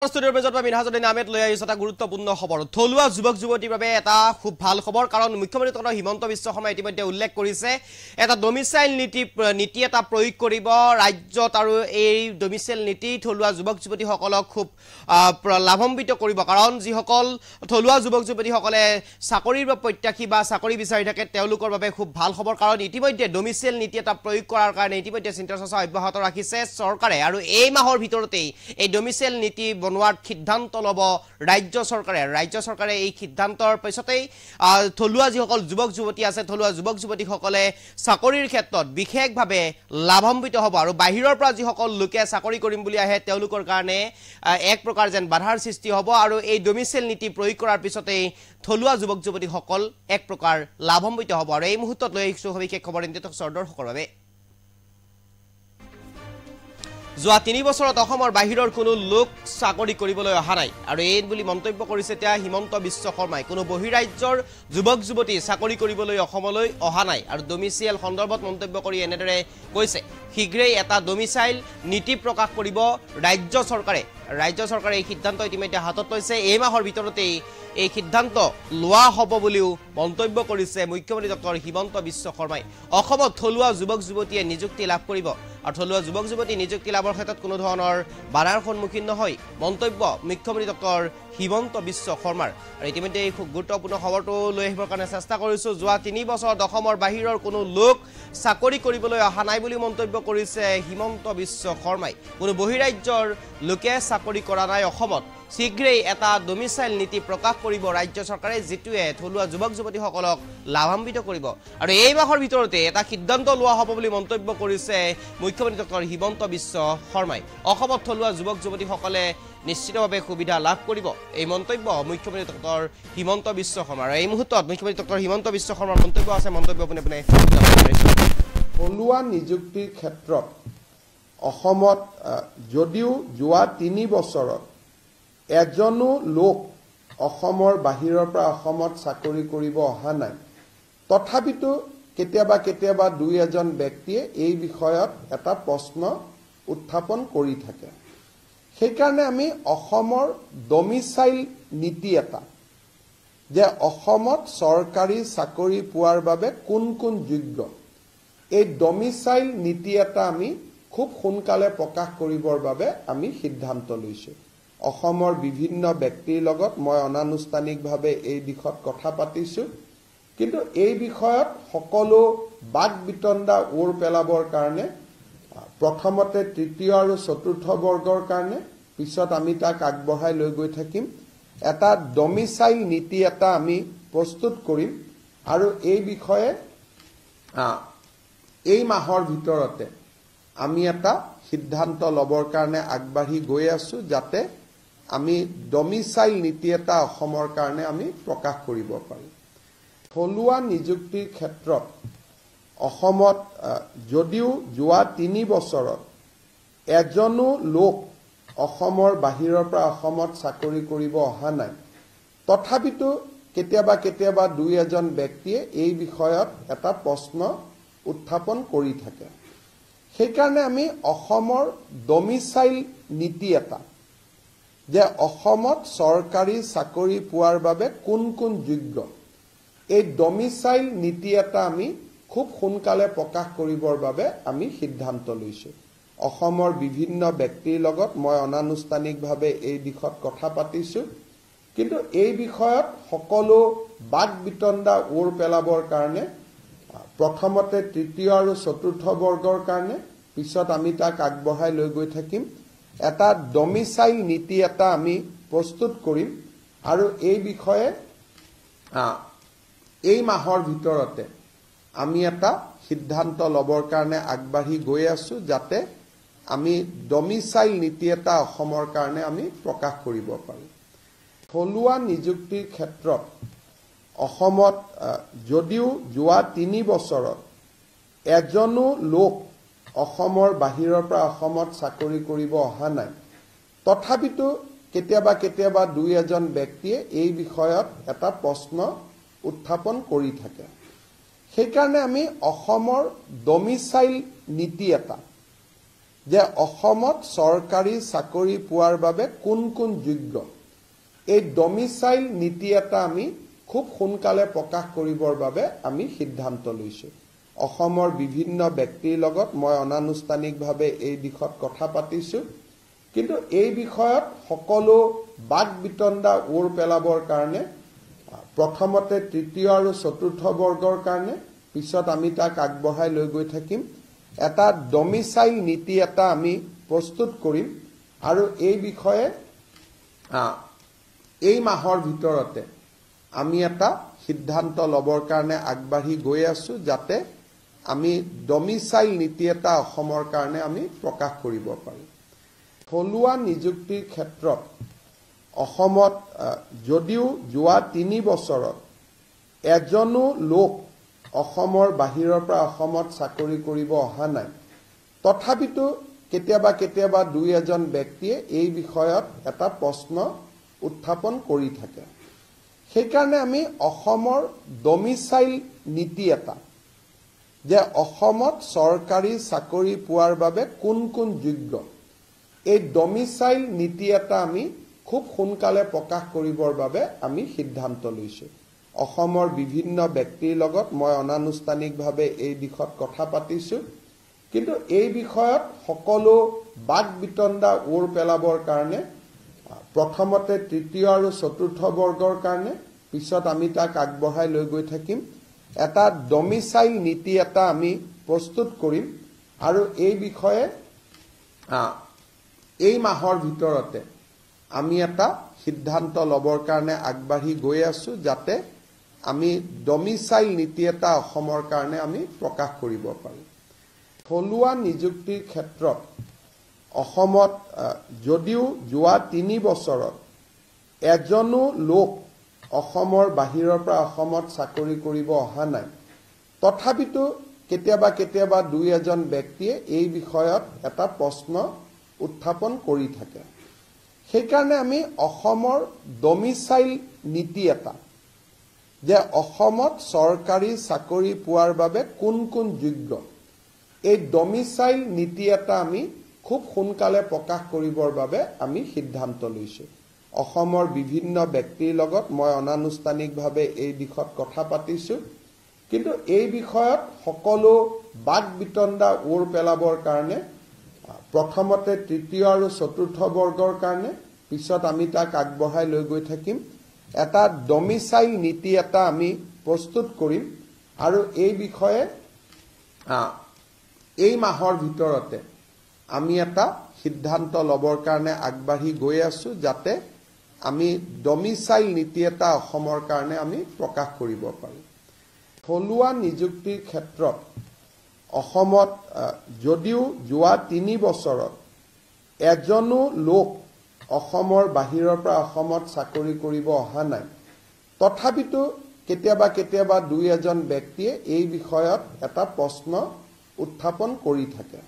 ষ্টুডিঅ'ৰ মেজত বা মিনহাজুদ্দিন আহমেদ লৈ আহিছে এটা গুৰুত্বপূৰ্ণ খবৰ থলুৱা যুৱক যুৱতীৰ বাবে এটা খুব ভাল খবৰ কাৰণ মুখ্যমন্ত্ৰী ডক্টৰ হিমন্ত বিশ্ব শৰ্মাই ইতিমধ্যে উল্লেখ কৰিছে এটা ডমিচাইল নীতি এটা প্ৰয়োগ কৰিব ৰাজ্যত আৰু এই ডমিচাইল নীতি থলুৱা যুৱক যুৱতীসকলক খুব লাভান্বিত কৰিব কাৰণ যিসকল থলুৱা যুৱক যুৱতীসকলে চাকৰিৰ বাবে প্ৰত্যাশী বা চাকৰি বিচাৰি থাকে তেওঁলোকৰ বাবে খুব ভাল খবৰ কাৰণ ইতিমধ্যে ডমিচাইল নীতি এটা প্ৰয়োগ কৰাৰ কাৰণে ইতিমধ্যে চিন্তা চৰ্চা অব্যাহত ৰাখিছে চৰকাৰে আৰু এই মাহৰ ভিতৰতেই এই ডমিচাইল নীতি বনোৱাৰ সিদ্ধান্ত লব ৰাজ্য চৰকাৰে এই সিদ্ধান্তৰ পিছতেই থলুৱা যিসকল যুৱক যুৱতী আছে থলুৱা যুৱক যুৱতীসকলে চাকৰিৰ ক্ষেত্ৰত বিশেষভাৱে লাভান্বিত হ'ব আৰু বাহিৰৰ পৰা যিসকল লোকে চাকৰি কৰিম বুলি আহে তেওঁলোকৰ কাৰণে এক প্ৰকাৰ যেন বাধাৰ সৃষ্টি হ'ব আৰু এই ডমিচাইল নীতি প্ৰয়োগ কৰাৰ পিছতেই থলুৱা যুৱক যুৱতীসকল এক প্ৰকাৰ লাভান্বিত হ'ব আৰু এই মুহূৰ্তত লৈ আহিছোঁ সবিশেষ খবৰ ইণ্ডিয়া দৰ্শকৰ বাবে যোৱা ৩ বছৰত অসমৰ বাহিৰৰ কোনো লোক চাকৰি কৰিবলৈ অহা নাই আৰু এই বুলি মন্তব্য কৰিছে এতিয়া হিমন্ত বিশ্ব শৰ্মাই কোনো বহিৰাজ্যৰ যুৱক যুৱতী চাকৰি কৰিবলৈ অসমলৈ অহা নাই আৰু ডমিচাইল সন্দৰ্ভত মন্তব্য কৰি এনেদৰে কৈছে শীঘ্ৰেই এটা ডমিচাইল নীতি প্ৰকাশ কৰিব ৰাজ্য চৰকাৰে এই সিদ্ধান্ত ইতিমধ্যে হাতত লৈছে এই মাহৰ ভিতৰতেই এই সিদ্ধান্ত লোৱা হ'ব বুলিও মন্তব্য কৰিছে মুখ্যমন্ত্ৰী ডক্টৰ হিমন্ত বিশ্ব শৰ্মাই অসমত থলুৱা যুৱক যুৱতীয়ে নিযুক্তি লাভ কৰিব আৰু থলুৱা যুৱক যুৱতী নিযুক্তি লাভৰ ক্ষেত্ৰত কোনো ধৰণৰ বাধাৰ সন্মুখীন নহয় মন্তব্য মুখ্যমন্ত্ৰী ডক্টৰ হিমন্ত বিশ্ব শৰ্মাৰ আৰু ইতিমধ্যে এই খুব গুৰুত্বপূৰ্ণ খবৰটো লৈ আহিবৰ কাৰণে চেষ্টা কৰিছোঁ যোৱা ৩ বছৰত অসমৰ বাহিৰৰ কোনো লোক চাকৰি কৰিবলৈ অহা নাই বুলি মন্তব্য কৰিছে হিমন্ত বিশ্ব শৰ্মাই কোনো বহিৰাজ্যৰ লোকে চাকৰি কৰা নাই অসমত শীঘ্ৰেই এটা ডমিচাইল নীতি প্ৰকাশ কৰিব ৰাজ্য চৰকাৰে যিটোৱে থলুৱা যুৱক যুৱতীসকলক লাভান্বিত কৰিব আৰু এই মাহৰ ভিতৰতে এটা সিদ্ধান্ত লোৱা হ'ব বুলি মন্তব্য কৰিছে মুখ্যমন্ত্ৰী ডক্টৰ হিমন্ত বিশ্ব শৰ্মাই অসমত থলুৱা যুৱক যুৱতীসকলে নিশ্চিতভাৱে সুবিধা লাভ কৰিব এই মন্তব্য মুখ্যমন্ত্ৰী ডক্টৰ হিমন্ত বিশ্ব শৰ্মাৰ এই মুহূৰ্তত মুখ্যমন্ত্ৰী ডক্টৰ হিমন্ত বিশ্ব শৰ্মাৰ মন্তব্য আছে মন্তব্য আপুনি থলুৱা নিযুক্তিৰ ক্ষেত্ৰত অসমত যদিও যোৱা ৩ বছৰত এজনো লোক অসমৰ বাহিৰৰ পৰা অসমত চাকৰি কৰিব অহা নাই তথাপিতো কেতিয়াবা দুই এজন ব্যক্তিয়ে এই বিষয়ত এটা প্ৰশ্ন উত্থাপন কৰি থাকে সেইকাৰণে আমি অসমৰ ডমিচাইল নীতি এটা যে অসমত চৰকাৰী চাকৰি পোৱাৰ বাবে কোন যোগ্য এই ডমিচাইল নীতি এটা আমি খুব সোনকালে প্ৰকাশ কৰিবৰ বাবে আমি সিদ্ধান্ত লৈছো অসমৰ বিভিন্ন ব্যক্তিৰ লগত মই অনানুষ্ঠানিকভাৱে এই দিশত কথা পাতিছো কিন্তু এই বিষয়ত সকলো বাদ বিতণ্ডা ওৰ পেলাবৰ কাৰণে প্ৰথমতে তৃতীয় আৰু চতুৰ্থ বৰ্গৰ কাৰণে পিছত আমি তাক আগবঢ়াই লৈ গৈ থাকিম এটা ডমিচাইল নীতি এটা আমি প্ৰস্তুত কৰিম আৰু এই বিষয়ে এই মাহৰ ভিতৰতে আমি এটা সিদ্ধান্ত লবৰ কাৰণে আগবাঢ়ি গৈ আছো যাতে আমি ডমিচাইল নীতি এটা অসমৰ কাৰণে আমি প্ৰকাশ কৰিব পাৰো থলুৱা নিযুক্তিৰ ক্ষেত্ৰত অসমত যদিও যোৱা ৩ বছৰত এজনো লোক অসমৰ বাহিৰৰ পৰা অসমত চাকৰি কৰিব অহা নাই তথাপিতো কেতিয়াবা দুই এজন ব্যক্তিয়ে এই বিষয়ত এটা প্ৰশ্ন উত্থাপন কৰি থাকে সেইকাৰণে আমি অসমৰ ডমিচাইল নীতি এটা যে অসমত চৰকাৰী চাকৰি পোৱাৰ বাবে কোন যোগ্য এই ডমিচাইল নীতি এটা আমি খুব সোনকালে প্ৰকাশ কৰিবৰ বাবে আমি সিদ্ধান্ত লৈছো অসমৰ বিভিন্ন ব্যক্তিৰ লগত মই অনানুষ্ঠানিকভাৱে এই দিশত কথা পাতিছো কিন্তু এই বিষয়ত সকলো বাদ বিতণ্ডা ওৰ পেলাবৰ কাৰণে প্ৰথমতে তৃতীয় আৰু চতুৰ্থ বৰ্গৰ কাৰণে পিছত আমি তাক আগবঢ়াই লৈ গৈ থাকিম এটা ডমিচাইল নীতি এটা আমি প্ৰস্তুত কৰিম আৰু এই বিষয়ে এই মাহৰ ভিতৰতে আমি এটা সিদ্ধান্ত লবৰ কাৰণে আগবাঢ়ি গৈ আছো যাতে আমি ডমিচাইল নীতি এটা অসমৰ কাৰণে আমি প্ৰকাশ কৰিব পাৰো থলুৱা নিযুক্তিৰ ক্ষেত্ৰত অসমত যদিও যোৱা ৩ বছৰত এজনো লোক অসমৰ বাহিৰৰ পৰা অসমত চাকৰি কৰিব অহা নাই তথাপিতো কেতিয়াবা দুই এজন ব্যক্তিয়ে এই বিষয়ত এটা প্ৰশ্ন উত্থাপন কৰি থাকে সেইকাৰণে আমি অসমৰ ডমিচাইল নীতি এটা যে অসমত চৰকাৰী চাকৰি পোৱাৰ বাবে কোন কোন যোগ্য এই ডমিচাইল নীতি এটা আমি খুব সোনকালে প্ৰকাশ কৰিবৰ বাবে আমি সিদ্ধান্ত লৈছো। অসমৰ বিভিন্ন ব্যক্তিৰ লগত মই অনানুষ্ঠানিকভাৱে এই দিশত কথা পাতিছো, কিন্তু এই বিষয়ত সকলো বাক বিতণ্ডা ওৰ পেলাবৰ কাৰণে প্ৰথমতে তৃতীয় আৰু চতুৰ্থ বৰ্গৰ কাৰণে, পিছত আমি তাক আগবঢ়াই লৈ গৈ থাকিম। এটা ডমিচাইল নীতি এটা আমি প্ৰস্তুত কৰিম আৰু এই বিষয়ে এই মাহৰ ভিতৰতে আমি এটা সিদ্ধান্ত ল'বৰ কাৰণে আগবাঢ়ি গৈ আছো, যাতে আমি ডমিচাইল নীতি এটা অসমৰ কাৰণে আমি প্ৰকাশ কৰিব পাৰোঁ। থলুৱা নিযুক্তিৰ ক্ষেত্ৰত অসমত যদিও যোৱা ৩ বছৰত এজনো লোক অসমৰ বাহিৰৰ পৰা অসমত চাকৰি কৰিব অহা নাই, তথাপিতো কেতিয়াবা কেতিয়াবা দুই এজন ব্যক্তিয়ে এই বিষয়ত এটা প্ৰশ্ন উত্থাপন কৰি থাকে। সেইকাৰণে আমি অসমৰ ডমিচাইল নীতি এটা, যে অসমত চৰকাৰী চাকৰি পোৱাৰ বাবে কোন কোন যোগ্য এই ডমিচাইল নীতি এটা আমি খুব সোনকালে প্ৰকাশ কৰিবৰ বাবে আমি সিদ্ধান্ত লৈছো। অসমৰ বিভিন্ন ব্যক্তিৰ লগত মই অনানুষ্ঠানিকভাৱে এই দিশত কথা পাতিছো, কিন্তু এই বিষয়ত সকলো বাক বিতণ্ডা ওৰ পেলাবৰ কাৰণে প্ৰথমতে তৃতীয় আৰু চতুৰ্থ বৰ্গৰ কাৰণে, পিছত আমি তাক আগবঢ়াই লৈ গৈ থাকিম। এটা ডমিচাইল নীতি এটা আমি প্ৰস্তুত কৰিম আৰু এই বিষয়ে এই মাহৰ ভিতৰতে আমি এটা সিদ্ধান্ত ল'বৰ কাৰণে আগবাঢ়ি গৈ আছো, যাতে আমি ডমিচাইল নীতি এটা অসমৰ কাৰণে আমি প্ৰকাশ কৰিব পাৰোঁ। থলুৱা নিযুক্তিৰ ক্ষেত্ৰত অসমত যদিও যোৱা ৩ বছৰত এজনো লোক অসমৰ বাহিৰৰ পৰা অসমত চাকৰি কৰিব অহা নাই, তথাপিতো কেতিয়াবা কেতিয়াবা দুই এজন ব্যক্তিয়ে এই বিষয়ত এটা প্ৰশ্ন উত্থাপন কৰি থাকে। সেইকাৰণে আমি অসমৰ ডমিচাইল নীতি এটা, যে অসমত চৰকাৰী চাকৰি পোৱাৰ বাবে কোন কোন যোগ্য এই ডমিচাইল নীতি এটা আমি খুব সোনকালে প্ৰকাশ কৰিবৰ বাবে আমি সিদ্ধান্ত লৈছো। অসমৰ বিভিন্ন ব্যক্তিৰ লগত মই অনানুষ্ঠানিকভাৱে এই দিশত কথা পাতিছো, কিন্তু এই বিষয়ত সকলো বাক বিতণ্ডা ওৰ পেলাবৰ কাৰণে প্ৰথমতে তৃতীয় আৰু চতুৰ্থ বৰ্গৰ কাৰণে, পিছত আমি তাক আগবঢ়াই লৈ গৈ থাকিম। এটা ডমিচাইল নীতি এটা আমি প্ৰস্তুত কৰিম আৰু এই বিষয়ে এই মাহৰ ভিতৰতে আমি এটা সিদ্ধান্ত ল'বৰ কাৰণে আগবাঢ়ি গৈ আছো, যাতে আমি ডমিচাইল নীতি এটা অসমৰ কাৰণে আমি প্ৰকাশ কৰিব পাৰোঁ। থলুৱা নিযুক্তিৰ ক্ষেত্ৰত অসমত যদিও যোৱা ৩ বছৰত এজনো লোক অসমৰ বাহিৰৰ পৰা অসমত চাকৰি কৰিব অহা নাই, তথাপিতো কেতিয়াবা কেতিয়াবা দুই এজন ব্যক্তিয়ে এই বিষয়ত এটা প্ৰশ্ন উত্থাপন কৰি থাকে।